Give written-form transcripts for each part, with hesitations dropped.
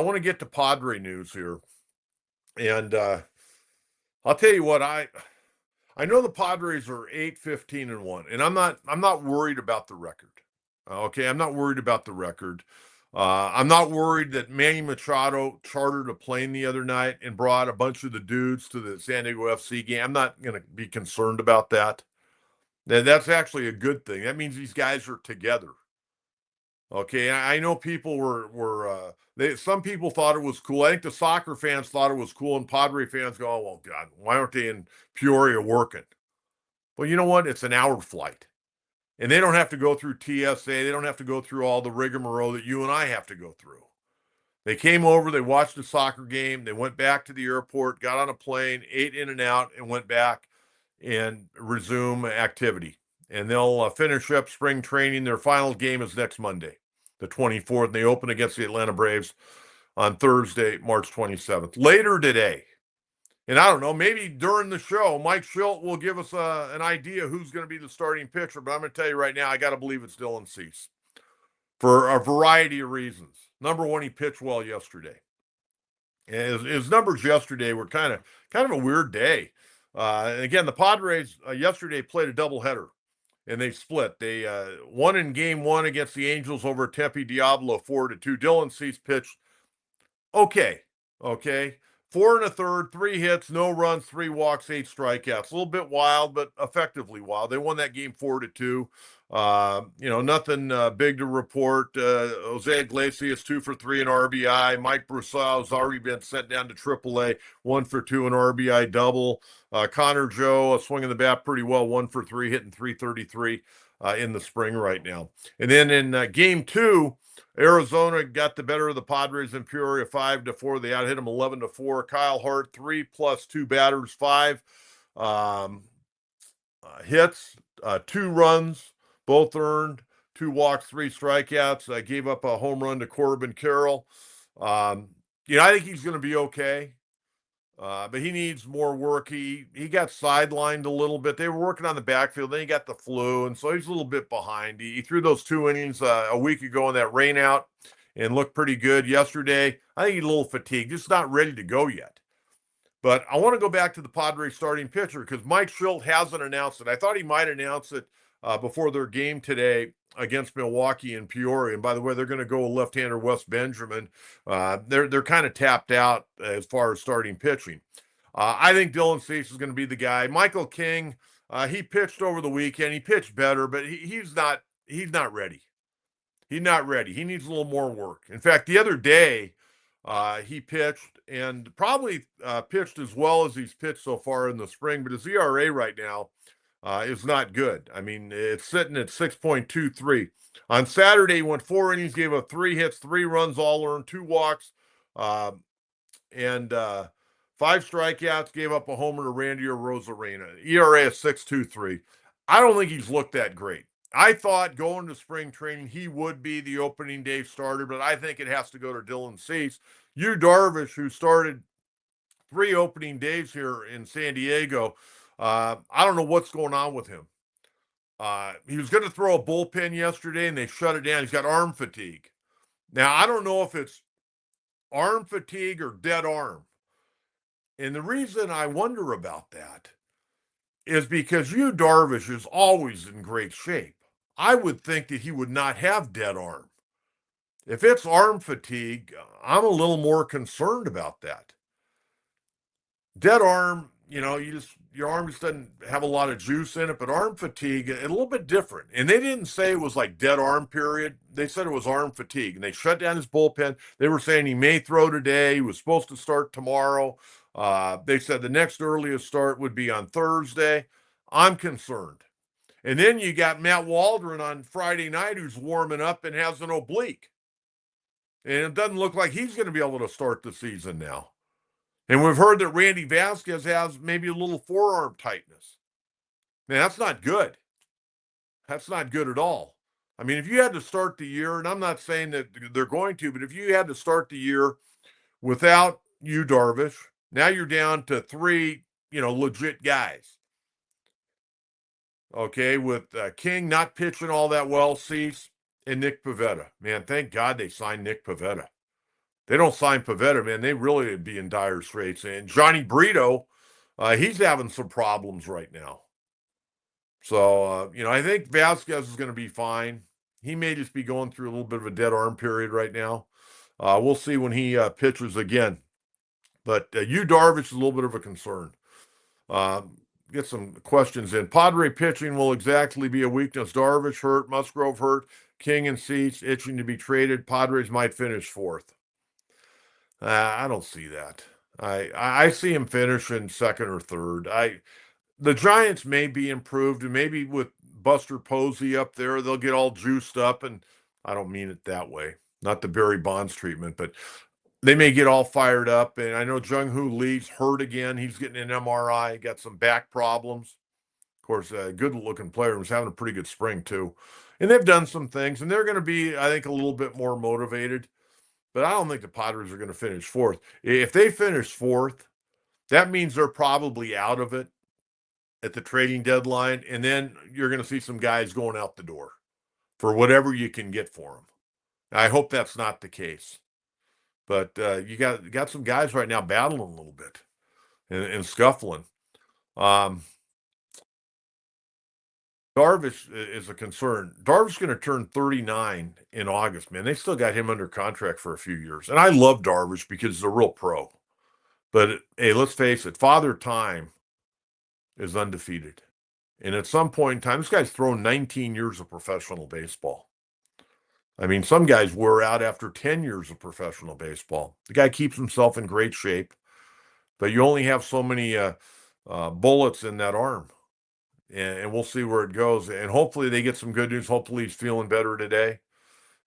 I want to get to Padre news here, and I'll tell you what I know the Padres are 8-15-1, and I'm not worried about the record. Okay, I'm not worried about the record. I'm not worried that Manny Machado chartered a plane the other night and brought a bunch of the dudes to the San Diego FC game. I'm not going to be concerned about that. That's actually a good thing. That means these guys are together. Okay, I know people some people thought it was cool. I think the soccer fans thought it was cool, and Padre fans go, "Oh well, God, why aren't they in Peoria working?" Well, you know what? It's an hour flight, and they don't have to go through TSA. They don't have to go through all the rigmarole that you and I have to go through. They came over, they watched the soccer game, they went back to the airport, got on a plane, ate in and out, and went back and resume activity. And they'll finish up spring training. Their final game is next Monday, the 24th, and they open against the Atlanta Braves on Thursday, March 27th. Later today, and I don't know, maybe during the show, Mike Schilt will give us an idea who's going to be the starting pitcher. But I'm going to tell you right now, I got to believe it's Dylan Cease for a variety of reasons. Number one, he pitched well yesterday. His numbers yesterday were kind of a weird day. Again, the Padres yesterday played a doubleheader, and they split. They won in game one against the Angels over Tempe Diablo 4-2. Dylan Cease pitched okay. Okay. Four and a third, three hits, no runs, three walks, eight strikeouts. A little bit wild, but effectively wild. They won that game 4-2. Nothing big to report. Jose Iglesias 2 for 3 in RBI. Mike Brusau has already been sent down to AAA, 1 for 2 in RBI double. Connor Joe swinging the bat pretty well, 1 for 3, hitting 333 in the spring right now. And then in game two, Arizona got the better of the Padres in Peoria 5-4. They out-hit them 11-4. Kyle Hart 3+2 batters, 5 hits, 2 runs, both earned, 2 walks, 3 strikeouts. Gave up a home run to Corbin Carroll. I think he's going to be okay. But he needs more work. He got sidelined a little bit. They were working on the backfield. Then he got the flu, and so he's a little bit behind. He threw those 2 innings a week ago in that rain out and looked pretty good yesterday. I think he's a little fatigued, just not ready to go yet. But I want to go back to the Padres starting pitcher because Mike Schilt hasn't announced it. I thought he might announce it before their game today against Milwaukee and Peoria. And by the way, they're going to go with left-hander Wes Benjamin. They're kind of tapped out as far as starting pitching. I think Dylan Cease is going to be the guy. Michael King, he pitched over the weekend. He pitched better, but he's not ready. He's not ready. He needs a little more work. In fact, the other day, he pitched and probably pitched as well as he's pitched so far in the spring, but his ERA right now is not good. I mean, it's sitting at 6.23. On Saturday, he went 4 innings, gave up 3 hits, 3 runs, all earned, 2 walks, and 5 strikeouts, gave up a homer to Randy Arozarena. ERA is 6.23. I don't think he's looked that great. I thought going to spring training he would be the opening day starter, but I think it has to go to Dylan Cease. Yu Darvish, who started 3 opening days here in San Diego, I don't know what's going on with him. He was going to throw a bullpen yesterday, and they shut it down. He's got arm fatigue. Now, I don't know if it's arm fatigue or dead arm. And the reason I wonder about that is because Yu Darvish is always in great shape. I would think that he would not have dead arm. If it's arm fatigue, I'm a little more concerned about that. Dead arm, your arm just doesn't have a lot of juice in it, but arm fatigue, a little bit different. And they didn't say it was like dead arm period. They said it was arm fatigue, and they shut down his bullpen. They were saying he may throw today. He was supposed to start tomorrow. They said the next earliest start would be on Thursday. I'm concerned. And then you got Matt Waldron on Friday night who's warming up and has an oblique. And it doesn't look like he's going to be able to start the season now. And we've heard that Randy Vasquez has maybe a little forearm tightness. Man, that's not good. That's not good at all. I mean, if you had to start the year, and I'm not saying that they're going to, but if you had to start the year without Yu Darvish, now you're down to 3, legit guys. Okay, with King not pitching all that well, Cease, and Nick Pivetta. Man, thank God they signed Nick Pivetta. they don't sign Pivetta, man, they really would be in dire straits. And Johnny Brito, he's having some problems right now. So, I think Vasquez is going to be fine. He may just be going through a little bit of a dead arm period right now. We'll see when he pitches again. But Yu Darvish is a little bit of a concern. Get some questions in. Padre pitching will exactly be a weakness. Darvish hurt, Musgrove hurt, King and Cease itching to be traded. Padres might finish fourth. I don't see that. I see him finishing second or third. The Giants may be improved, and maybe with Buster Posey up there, they'll get all juiced up. And I don't mean it that way, not the Barry Bonds treatment, but they may get all fired up. And I know Jung-Hoo Lee's hurt again. He's getting an MRI, got some back problems. Of course, a good-looking player who's having a pretty good spring, too. And they've done some things, and they're going to be, I think, a little bit more motivated. But I don't think the Padres are going to finish fourth. If they finish fourth, that means they're probably out of it at the trading deadline, and then you're going to see some guys going out the door for whatever you can get for them. I hope that's not the case. But you got some guys right now battling a little bit and scuffling. Darvish is a concern. Darvish is going to turn 39 in August, man. They still got him under contract for a few years. And I love Darvish because he's a real pro. But, hey, let's face it, Father Time is undefeated. And at some point in time, this guy's thrown 19 years of professional baseball. I mean, some guys wear out after 10 years of professional baseball. The guy keeps himself in great shape, but you only have so many bullets in that arm. And we'll see where it goes. And hopefully they get some good news. Hopefully he's feeling better today.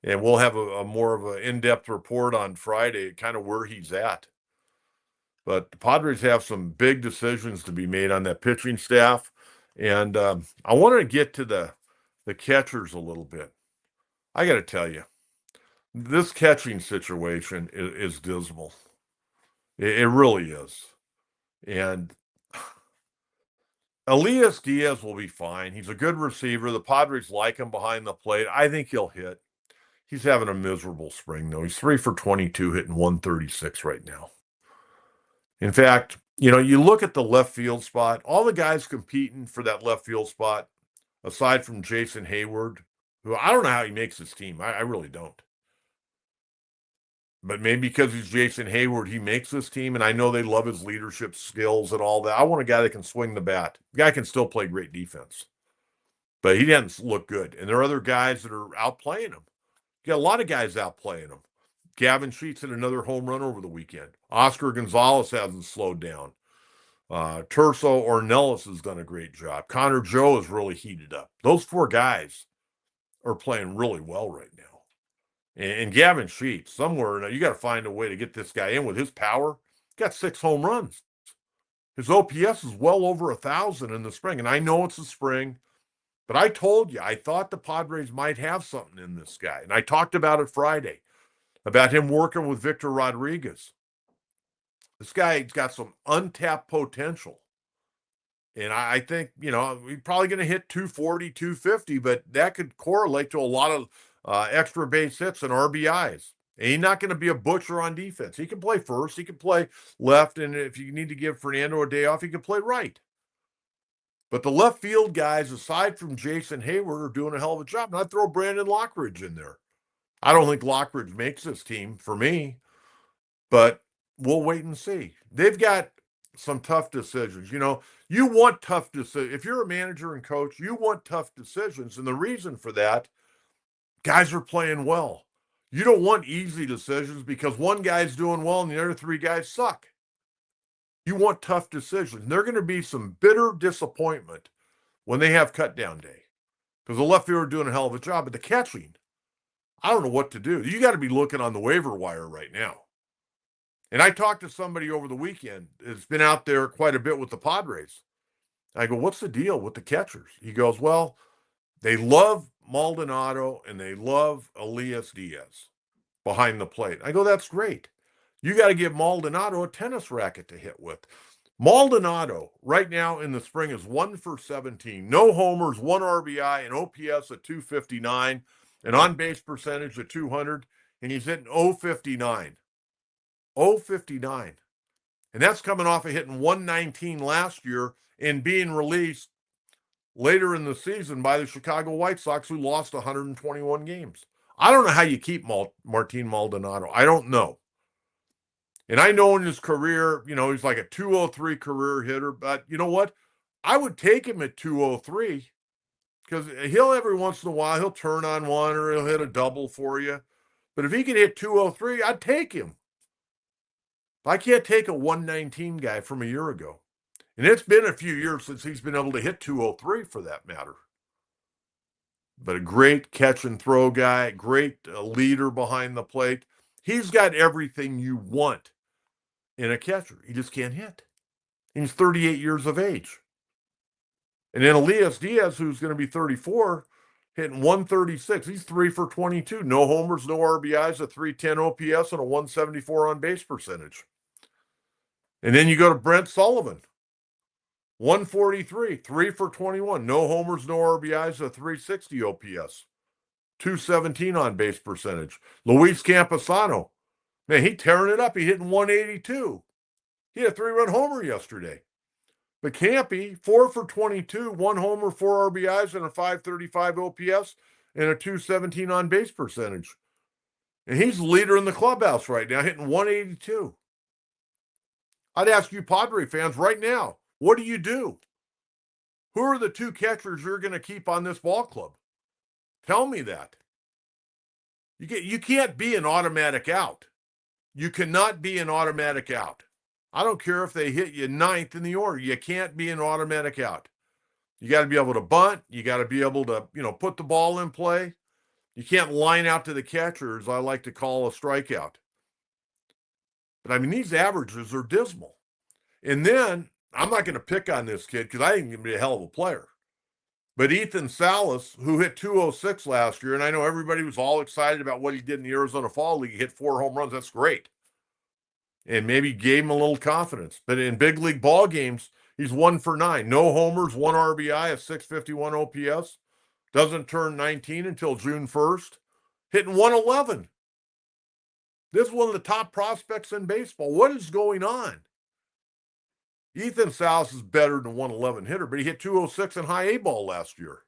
And we'll have a more of an in-depth report on Friday, kind of where he's at. But the Padres have some big decisions to be made on that pitching staff. And I want to get to the catchers a little bit. I got to tell you, this catching situation is dismal. It really is. And Elias Diaz will be fine. He's a good receiver. The Padres like him behind the plate. I think he'll hit. He's having a miserable spring, though. He's 3 for 22, hitting 136 right now. In fact, you look at the left field spot, all the guys competing for that left field spot, aside from Jason Hayward, who I don't know how he makes his team. I really don't. But maybe because he's Jason Hayward, he makes this team, and I know they love his leadership skills and all that. I want a guy that can swing the bat. The guy can still play great defense. But he doesn't look good. And there are other guys that are outplaying him. You got a lot of guys outplaying him. Gavin Sheets hit another home run over the weekend. Oscar Gonzalez hasn't slowed down. Terso Ornelas has done a great job. Connor Joe is really heated up. Those four guys are playing really well right now. And Gavin Sheets, somewhere, you got to find a way to get this guy in with his power. Got 6 home runs. His OPS is well over 1,000 in the spring. And I know it's the spring, but I told you, I thought the Padres might have something in this guy. And I talked about it Friday, about him working with Victor Rodriguez. This guy's got some untapped potential. And I think, he's probably going to hit 240, 250, but that could correlate to a lot of extra base hits and RBIs. And he's not going to be a butcher on defense. He can play first. He can play left. And if you need to give Fernando a day off, he can play right. But the left field guys, aside from Jason Hayward, are doing a hell of a job. And I'd throw Brandon Lockridge in there. I don't think Lockridge makes this team for me, but we'll wait and see. They've got some tough decisions. You want tough decisions. If you're a manager and coach, you want tough decisions. And the reason for that, guys are playing well. You don't want easy decisions because one guy's doing well and the other 3 guys suck. You want tough decisions. There's going to be some bitter disappointment when they have cut down day because the left fielder doing a hell of a job. But the catching, I don't know what to do. You got to be looking on the waiver wire right now. And I talked to somebody over the weekend. It's been out there quite a bit with the Padres. I go, what's the deal with the catchers? He goes, well, they love Maldonado and they love Elias Diaz behind the plate. I go, that's great. You got to give Maldonado a tennis racket to hit with. Maldonado right now in the spring is 1 for 17. No homers, 1 RBI, an OPS at 259, an on-base percentage of 200, and he's hitting 059. .059. And that's coming off of hitting 119 last year and being released later in the season by the Chicago White Sox, who lost 121 games. I don't know how you keep Martin Maldonado. I don't know. And I know in his career, he's like a 203 career hitter, but you know what? I would take him at 203 because he'll every once in a while, he'll turn on one or he'll hit a double for you. But if he could hit 203, I'd take him. I can't take a 119 guy from a year ago. And it's been a few years since he's been able to hit 203 for that matter. But a great catch and throw guy, great leader behind the plate. He's got everything you want in a catcher. He just can't hit. He's 38 years of age. And then Elias Diaz, who's going to be 34, hitting 136. He's 3 for 22. No homers, no RBIs, a 310 OPS, and a 174 on base percentage. And then you go to Brent Sullivan, 143, 3 for 21. No homers, no RBIs, a 360 OPS, 217 on base percentage. Luis Camposano, man, he tearing it up. He hitting 182. He had a 3-run homer yesterday. But Campy, 4 for 22, 1 homer, 4 RBIs, and a 535 OPS, and a 217 on base percentage. And he's the leader in the clubhouse right now, hitting 182. I'd ask you Padre fans right now, what do you do? Who are the 2 catchers you're going to keep on this ball club? Tell me that. You can't be an automatic out. You cannot be an automatic out. I don't care if they hit you 9th in the order. You can't be an automatic out. You got to be able to bunt. You got to be able to, put the ball in play. You can't line out to the catchers, I like to call a strikeout. But, I mean, these averages are dismal. And then, I'm not going to pick on this kid because I think he's going to be a hell of a player. But Ethan Salas, who hit 206 last year, and I know everybody was all excited about what he did in the Arizona Fall League. He hit 4 home runs. That's great. And maybe gave him a little confidence. But in big league ball games, he's 1 for 9. No homers, 1 RBI, a 651 OPS. Doesn't turn 19 until June 1st. Hitting 111. This is one of the top prospects in baseball. What is going on? Ethan Salas is better than a 111 hitter, but he hit 206 in high A ball last year.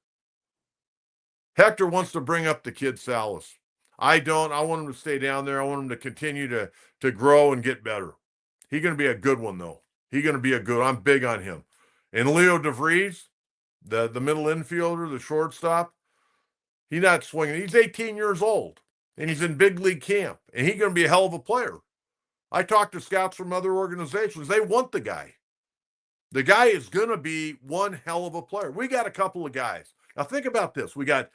Hector wants to bring up the kid Salas. I don't. I want him to stay down there. I want him to continue to grow and get better. He's going to be a good one, though. He's going to be a good. I'm big on him. And Leo DeVries, the middle infielder, the shortstop, he's not swinging. He's 18 years old, and he's in big league camp, and he's going to be a hell of a player. I talked to scouts from other organizations. They want the guy. The guy is going to be one hell of a player. We got a couple of guys. Now, think about this. We got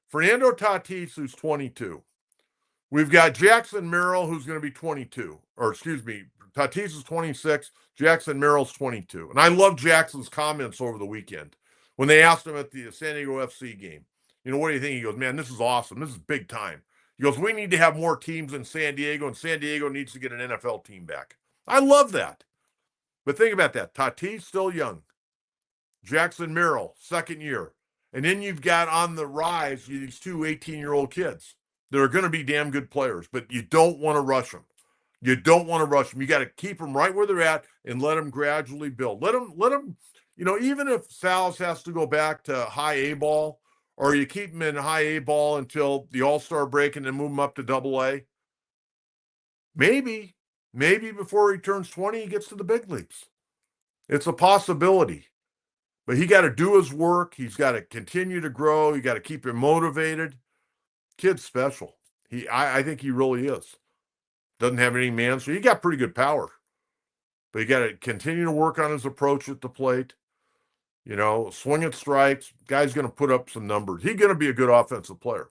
Fernando Tatis, who's 22. We've got Jackson Merrill, who's going to be 22. Or, excuse me, Tatis is 26. Jackson Merrill's 22. And I love Jackson's comments over the weekend when they asked him at the San Diego FC game, what do you think? He goes, man, this is awesome. This is big time. He goes, we need to have more teams in San Diego, and San Diego needs to get an NFL team back. I love that. But think about that. Tatis, still young. Jackson Merrill, 2nd year. And then you've got on the rise these 2 18-year-old kids that are going to be damn good players, but you don't want to rush them. You don't want to rush them. You got to keep them right where they're at and let them gradually build. Let them, even if Salas has to go back to high A ball, or you keep him in high A ball until the All-Star break and then move him up to Double A. Maybe before he turns 20, he gets to the big leagues. It's a possibility. But he got to do his work. He's got to continue to grow. You got to keep him motivated. Kid's special. I think he really is. Doesn't have any man, so he got pretty good power. But you got to continue to work on his approach at the plate. Swing at strikes. Guy's going to put up some numbers. He's going to be a good offensive player.